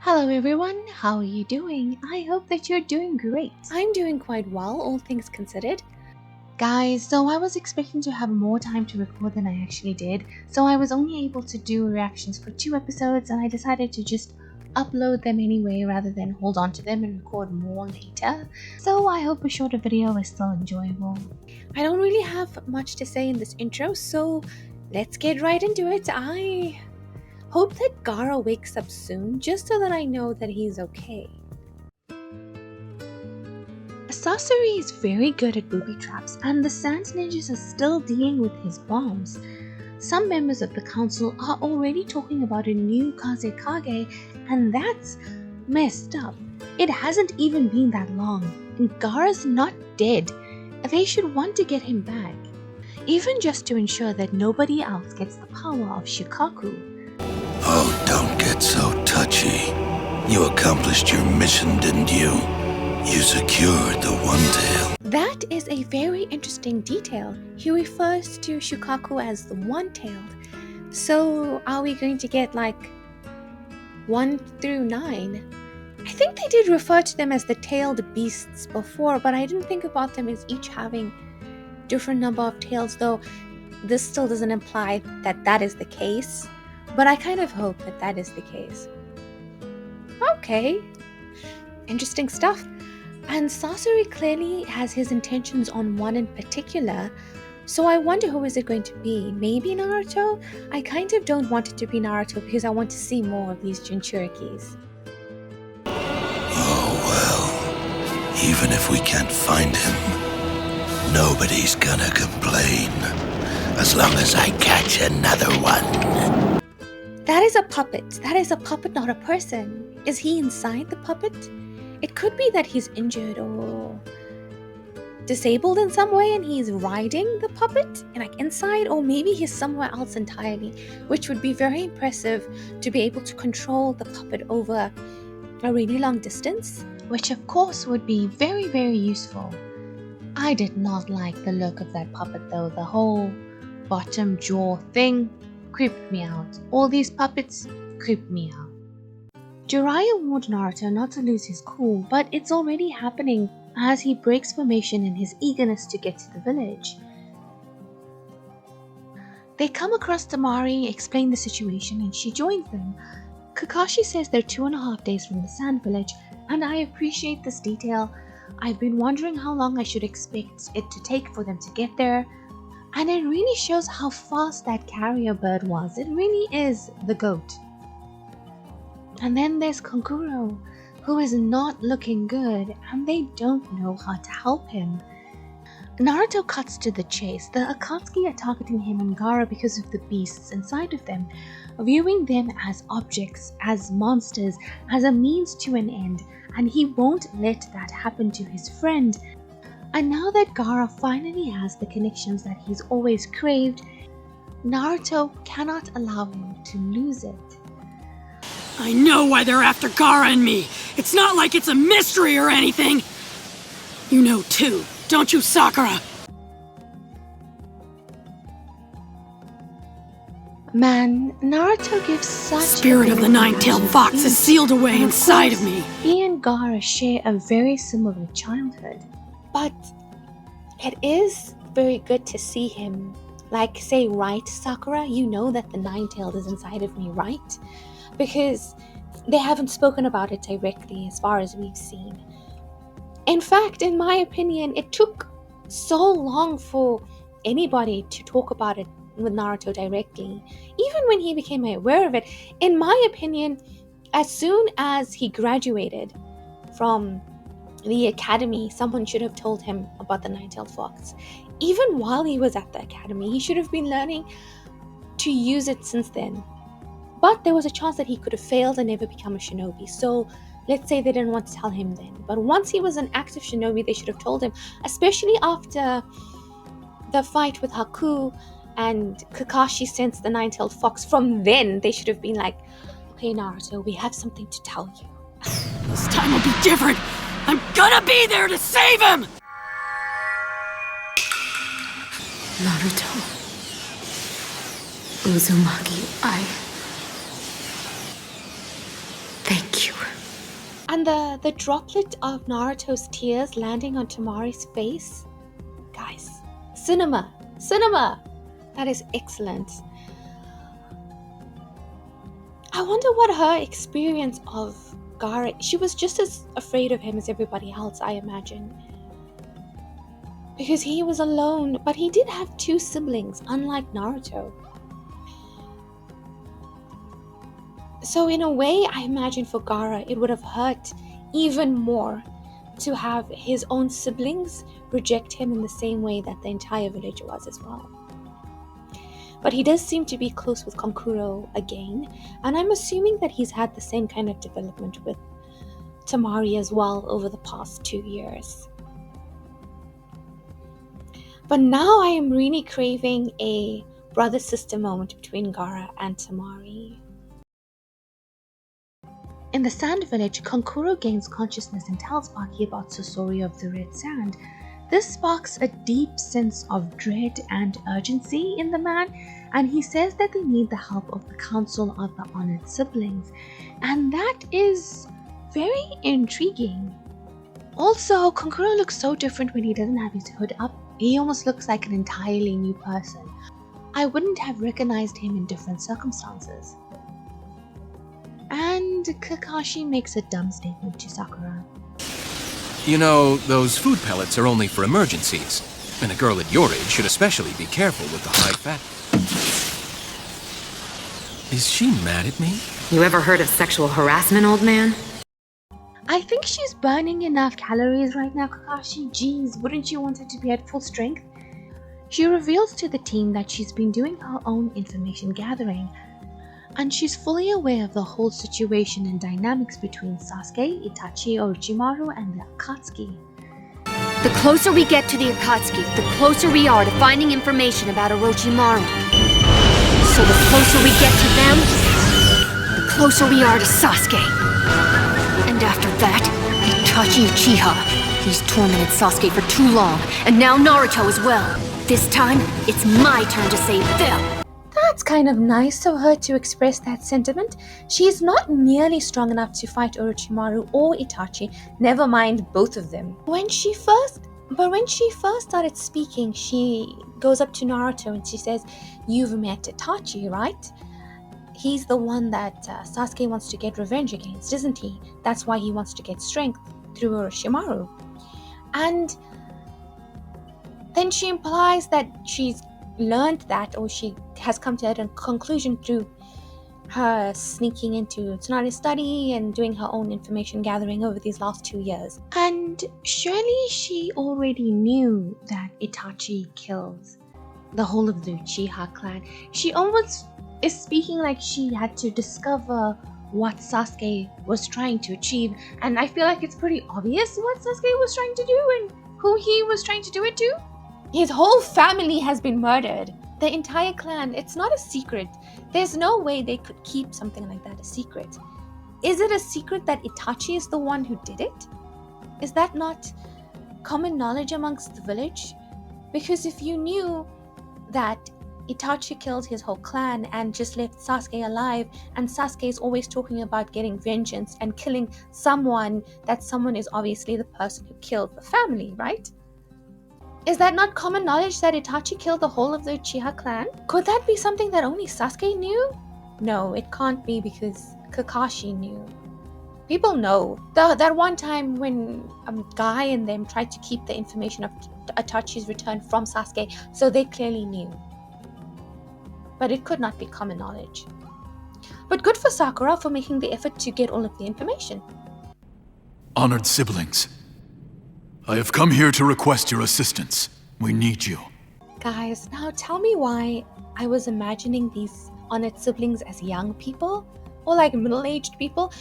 Hello everyone, how are you doing? I hope that you're doing great. I'm doing quite well, all things considered. Guys, so I was expecting to have more time to record than I actually did, so I was only able to do reactions for 2 episodes and I decided to just upload them anyway rather than hold on to them and record more later. So I hope a shorter video is still enjoyable. I don't really have much to say in this intro, so let's get right into it. I hope that Gaara wakes up soon, just so that I know that he's okay. Sasori is very good at booby traps and the Sand Ninjas are still dealing with his bombs. Some members of the council are already talking about a new Kazekage and that's messed up. It hasn't even been that long and Gaara's not dead. They should want to get him back, even just to ensure that nobody else gets the power of Shikaku. Oh, don't get so touchy. You accomplished your mission, didn't you? You secured the One-Tail. That is a very interesting detail. He refers to Shikaku as the One-Tailed. So are we going to get like 1 through 9? I think they did refer to them as the tailed beasts before, but I didn't think about them as each having different number of tails, though this still doesn't imply that that is the case. But I kind of hope that that is the case. Okay. Interesting stuff. And Sasori clearly has his intentions on one in particular, so I wonder who is it going to be. Maybe Naruto? I kind of don't want it to be Naruto because I want to see more of these Jinchurikis. Oh well, even if we can't find him, nobody's gonna complain. As long as I catch another one. That is a puppet. That is a puppet, not a person. Is he inside the puppet? It could be that he's injured or disabled in some way and he's riding the puppet and like inside, or maybe he's somewhere else entirely, which would be very impressive to be able to control the puppet over a really long distance. Which of course would be very, very useful. I did not like the look of that puppet though. The whole bottom jaw thing creeped me out. All these puppets creeped me out. Jiraiya warned Naruto not to lose his cool, but it's already happening as he breaks formation in his eagerness to get to the village. They come across Temari, explain the situation, and she joins them. Kakashi says they're 2.5 days from the Sand Village, and I appreciate this detail. I've been wondering how long I should expect it to take for them to get there, and it really shows how fast that carrier bird was. It really is the GOAT. And then there's Konkuro, who is not looking good, and they don't know how to help him. Naruto cuts to the chase. The Akatsuki are targeting him and Gaara because of the beasts inside of them, viewing them as objects, as monsters, as a means to an end, and he won't let that happen to his friend. And now that Gaara finally has the connections that he's always craved, Naruto cannot allow him to lose it. I know why they're after Gaara and me. It's not like it's a mystery or anything. You know too, don't you, Sakura? Man, Naruto gives such Spirit of the nine-tailed fox is sealed away inside of me. He and Gaara share a very similar childhood. But it is very good to see him, like, say, right, Sakura? You know that the nine-tailed is inside of me, right? Because they haven't spoken about it directly as far as we've seen. In fact, in my opinion, it took so long for anybody to talk about it with Naruto directly. Even when he became aware of it, in my opinion, as soon as he graduated from the academy, someone should have told him about the nine-tailed fox. Even while he was at the academy, he should have been learning to use it since then. But there was a chance that he could have failed and never become a shinobi. So let's say they didn't want to tell him then. But once he was an active shinobi, they should have told him, especially after the fight with Haku and Kakashi sensed the nine-tailed fox. From then, they should have been like, okay, Naruto, we have something to tell you. This time will be different. I'm gonna be there to save him! Naruto. Uzumaki, thank you. Thank you. And the droplet of Naruto's tears landing on Tamari's face. Guys, cinema! Cinema! That is excellent. I wonder what her experience of Gaara... She was just as afraid of him as everybody else, I imagine. Because he was alone, but he did have two siblings, unlike Naruto. So in a way, I imagine for Gaara, it would have hurt even more to have his own siblings reject him in the same way that the entire village was as well. But he does seem to be close with Kankuro again, and I'm assuming that he's had the same kind of development with Tamari as well over the past 2 years. But now I am really craving a brother-sister moment between Gaara and Tamari. In the Sand Village, Kankuro gains consciousness and tells Baki about Sasori of the Red Sand. This sparks a deep sense of dread and urgency in the man, and he says that they need the help of the Council of the Honored Siblings, and that is very intriguing. Also, Kankuro looks so different when he doesn't have his hood up. He almost looks like an entirely new person. I wouldn't have recognized him in different circumstances. And Kakashi makes a dumb statement to Sakura. You know, those food pellets are only for emergencies, and a girl at your age should especially be careful with the high fat. Is she mad at me? You ever heard of sexual harassment, old man? I think she's burning enough calories right now, Kakashi. Jeez, wouldn't you want her to be at full strength? She reveals to the team that she's been doing her own information gathering, and she's fully aware of the whole situation and dynamics between Sasuke, Itachi, Orochimaru, and the Akatsuki. The closer we get to the Akatsuki, the closer we are to finding information about Orochimaru. So the closer we get to them, the closer we are to Sasuke. And after that, Itachi Uchiha. He's tormented Sasuke for too long, and now Naruto as well. This time, it's my turn to save them. That's kind of nice of her to express that sentiment. She's not nearly strong enough to fight Orochimaru or Itachi, never mind both of them. When she first started speaking, she goes up to Naruto and she says, "You've met Itachi, right? He's the one that Sasuke wants to get revenge against, isn't he? That's why he wants to get strength through Orochimaru." And then she implies that she's learned that, or she has come to a conclusion through her sneaking into Tsunade's study and doing her own information gathering over these last 2 years. And surely she already knew that Itachi kills the whole of the Uchiha clan. She almost is speaking like she had to discover what Sasuke was trying to achieve, and I feel like it's pretty obvious what Sasuke was trying to do and who he was trying to do it to. His whole family has been murdered. The entire clan. It's not a secret. There's no way they could keep something like that a secret. Is it a secret that Itachi is the one who did it? Is that not common knowledge amongst the village? Because if you knew that Itachi killed his whole clan and just left Sasuke alive, and Sasuke is always talking about getting vengeance and killing someone, that someone is obviously the person who killed the family, right? Is that not common knowledge that Itachi killed the whole of the Uchiha clan? Could that be something that only Sasuke knew? No, it can't be, because Kakashi knew. People know. That one time when Guy and them tried to keep the information of Itachi's return from Sasuke, so they clearly knew. But it could not be common knowledge. But good for Sakura for making the effort to get all of the information. Honored siblings, I have come here to request your assistance. We need you. Guys, now tell me why I was imagining these honored siblings as young people, or like middle-aged people.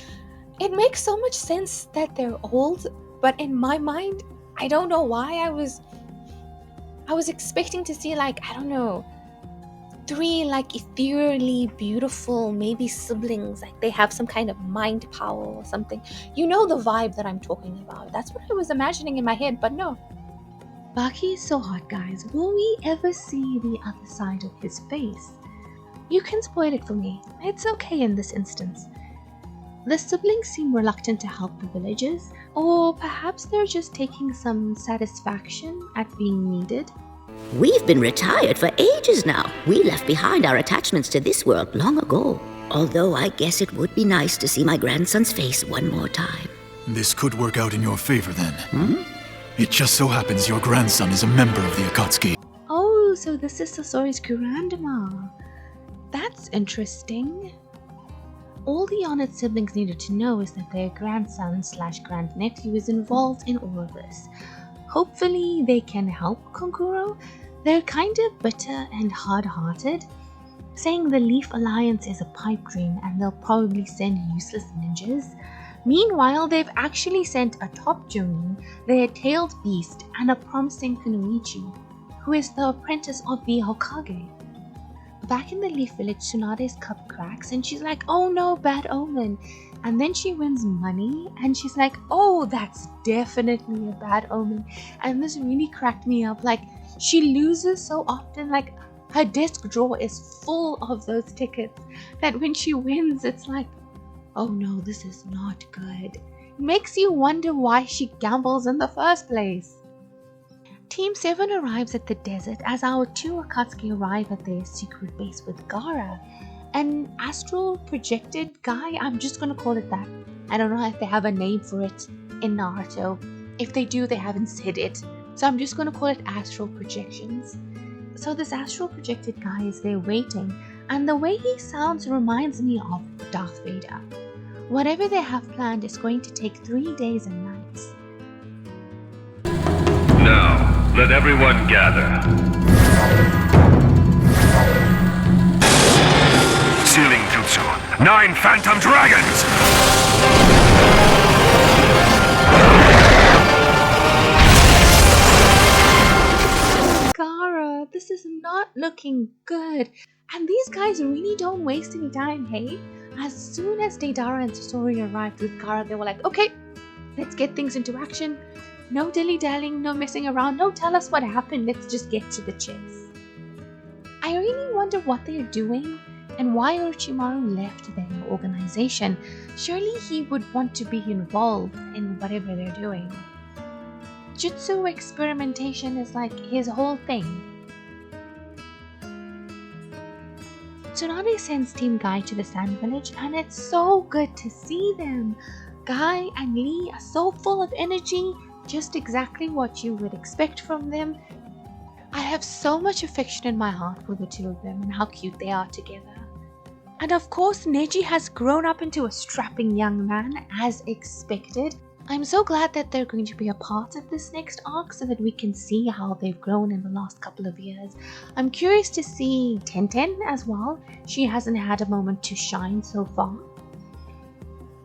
It makes so much sense that they're old, but in my mind, I don't know why I was expecting to see, like, I don't know, 3 like ethereally beautiful, maybe siblings, like they have some kind of mind power or something. You know the vibe that I'm talking about. That's what I was imagining in my head, but no. Baki is so hot, guys. Will we ever see the other side of his face? You can spoil it for me. It's okay in this instance. The siblings seem reluctant to help the villagers, or perhaps they're just taking some satisfaction at being needed. We've been retired for ages now. We left behind our attachments to this world long ago. Although I guess it would be nice to see my grandson's face one more time. This could work out in your favor then. It just so happens your grandson is a member of the Akatsuki. Oh, so this is Sasori's grandma. That's interesting. All the honored siblings needed to know is that their grandson/grandnephew is involved in all of this. Hopefully they can help Konkuro. They're kind of bitter and hard-hearted, saying the Leaf Alliance is a pipe dream and they'll probably send useless ninjas. Meanwhile, they've actually sent a top jonin, their tailed beast, and a promising Kunoichi, who is the apprentice of the Hokage. Back in the Leaf Village, Tsunade's cup cracks and she's like, oh no, bad omen. And then she wins money and she's like, oh, that's definitely a bad omen. And this really cracked me up. Like, she loses so often, like her desk drawer is full of those tickets, that when she wins, it's like, oh no, this is not good. It makes you wonder why she gambles in the first place. Team 7 arrives at the desert as our two Akatsuki arrive at their secret base with Gaara, an astral projected guy. I'm just gonna call it that. I don't know if they have a name for it in Naruto. If they do, they haven't said it. So I'm just gonna call it astral projections. So this astral projected guy is there waiting, and the way he sounds reminds me of Darth Vader. Whatever they have planned is going to take 3 days and nights. Now, let everyone gather. Sealing Jutsu. 9 Phantom Dragons! Gaara, this is not looking good. And these guys really don't waste any time, hey? As soon as Deidara and Sasori arrived with Gaara, they were like, okay, let's get things into action. No dilly-dallying, no messing around, no tell us what happened, let's just get to the chase. I really wonder what they're doing and why Orochimaru left their organization. Surely he would want to be involved in whatever they're doing. Jutsu experimentation is like his whole thing. Tsunade sends Team Guy to the Sand Village and it's so good to see them. Guy and Lee are so full of energy, just exactly what you would expect from them. I have so much affection in my heart for the two of them and how cute they are together. And of course, Neji has grown up into a strapping young man as expected. I'm so glad that they're going to be a part of this next arc so that we can see how they've grown in the last couple of years. I'm curious to see Tenten as well. She hasn't had a moment to shine so far.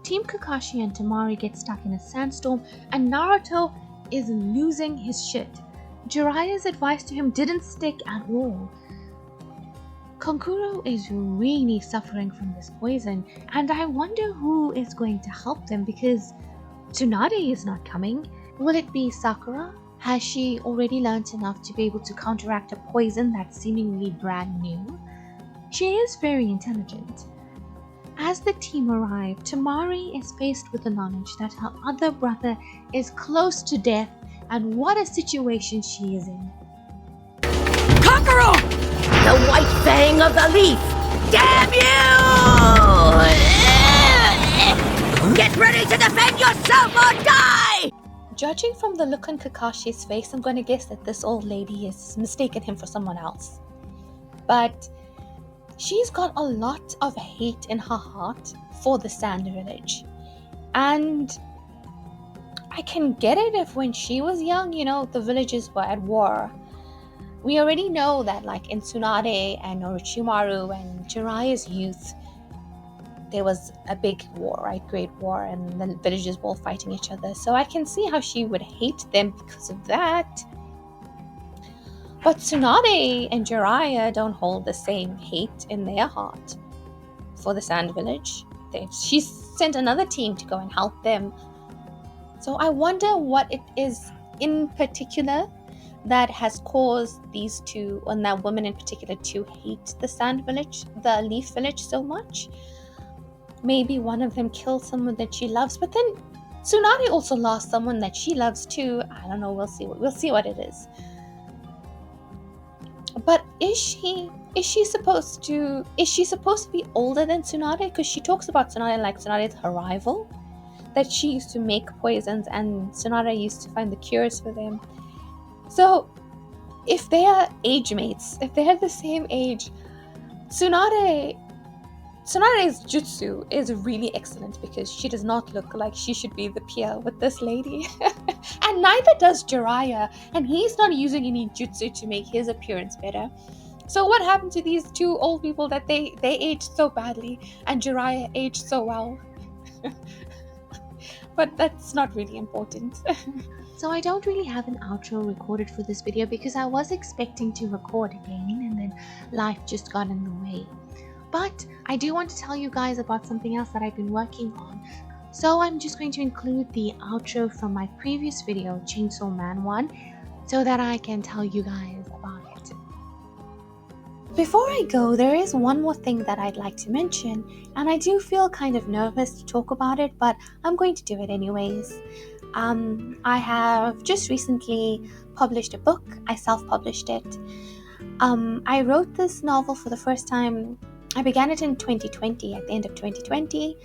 Team Kakashi and Temari get stuck in a sandstorm and Naruto is losing his shit. Jiraiya's advice to him didn't stick at all. Konkuro is really suffering from this poison and I wonder who is going to help them because Tsunade is not coming. Will it be Sakura? Has she already learnt enough to be able to counteract a poison that's seemingly brand new? She is very intelligent. As the team arrive, Temari is faced with the knowledge that her other brother is close to death and what a situation she is in. Kokoro! The white fang of the leaf! Damn you! Get ready to defend yourself or die! Judging from the look on Kakashi's face, I'm going to guess that this old lady is mistaken him for someone else. But she's got a lot of hate in her heart for the Sand Village. And I can get it if when she was young, you know, the villages were at war. We already know that like in Tsunade and Orochimaru and Jiraiya's youth, there was a big war, right? Great war, and the villages were all fighting each other. So I can see how she would hate them because of that. But Tsunade and Jiraiya don't hold the same hate in their heart for the Sand Village. She sent another team to go and help them. So I wonder what it is in particular that has caused these two, and that woman in particular, to hate the Sand Village, the Leaf Village so much. maybe one of them killed someone that she loves, but then Tsunade also lost someone that she loves too. I don't know, we'll see what it is. But is she supposed to be older than Tsunade? Because she talks about Tsunade like Tsunade's her rival, that she used to make poisons and Tsunade used to find the cures for them. So if they are age mates, if they are the same age, Tsunade's jutsu is really excellent because she does not look like she should be the peer with this lady. And neither does Jiraiya, and he's not using any jutsu to make his appearance better. So what happened to these two old people that they aged so badly and Jiraiya aged so well? But that's not really important. So I don't really have an outro recorded for this video because I was expecting to record again and then life just got in the way. But I do want to tell you guys about something else that I've been working on. So I'm just going to include the outro from my previous video, Chainsaw Man 1, so that I can tell you guys about it. Before I go, there is one more thing that I'd like to mention, and I do feel kind of nervous to talk about it, but I'm going to do it anyways. I have just recently published a book. I self-published it. I wrote this novel for the first time. I began it in 2020, at the end of 2020,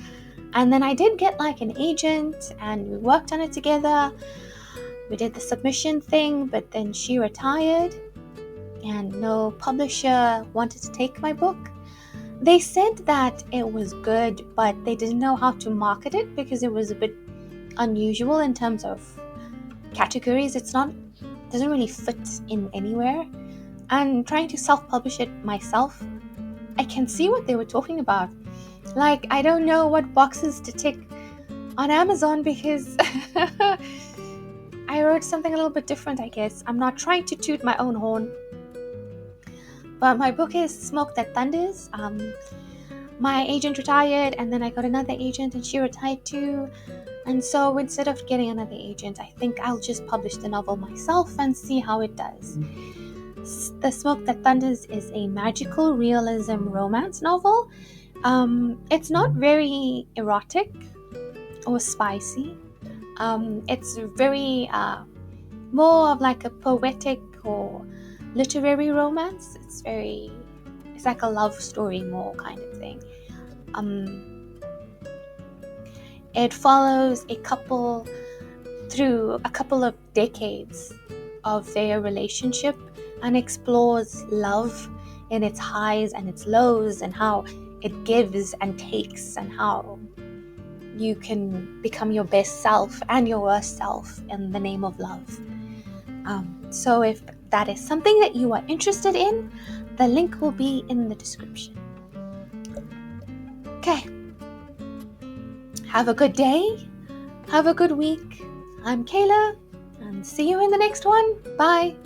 and then I did get like an agent and we worked on it together. We did the submission thing, but then she retired and no publisher wanted to take my book. They said that it was good, but they didn't know how to market it because it was a bit unusual in terms of categories. Doesn't really fit in anywhere. And trying to self-publish it myself, I can see what they were talking about. Like, I don't know what boxes to tick on Amazon because I wrote something a little bit different, I guess. I'm not trying to toot my own horn, but my book is Smoke That Thunders. My agent retired and then I got another agent and she retired too. And so instead of getting another agent, I think I'll just publish the novel myself and see how it does. The Smoke That Thunders is a magical realism romance novel. It's not very erotic or spicy. It's very more of like a poetic or literary romance. It's like a love story more kind of thing. It follows a couple through a couple of decades of their relationship and explores love in its highs and its lows and how it gives and takes and how you can become your best self and your worst self in the name of love. So if that is something that you are interested in, the link will be in the description. Okay. Have a good day. Have a good week. I'm Kayla, and see you in the next one. Bye.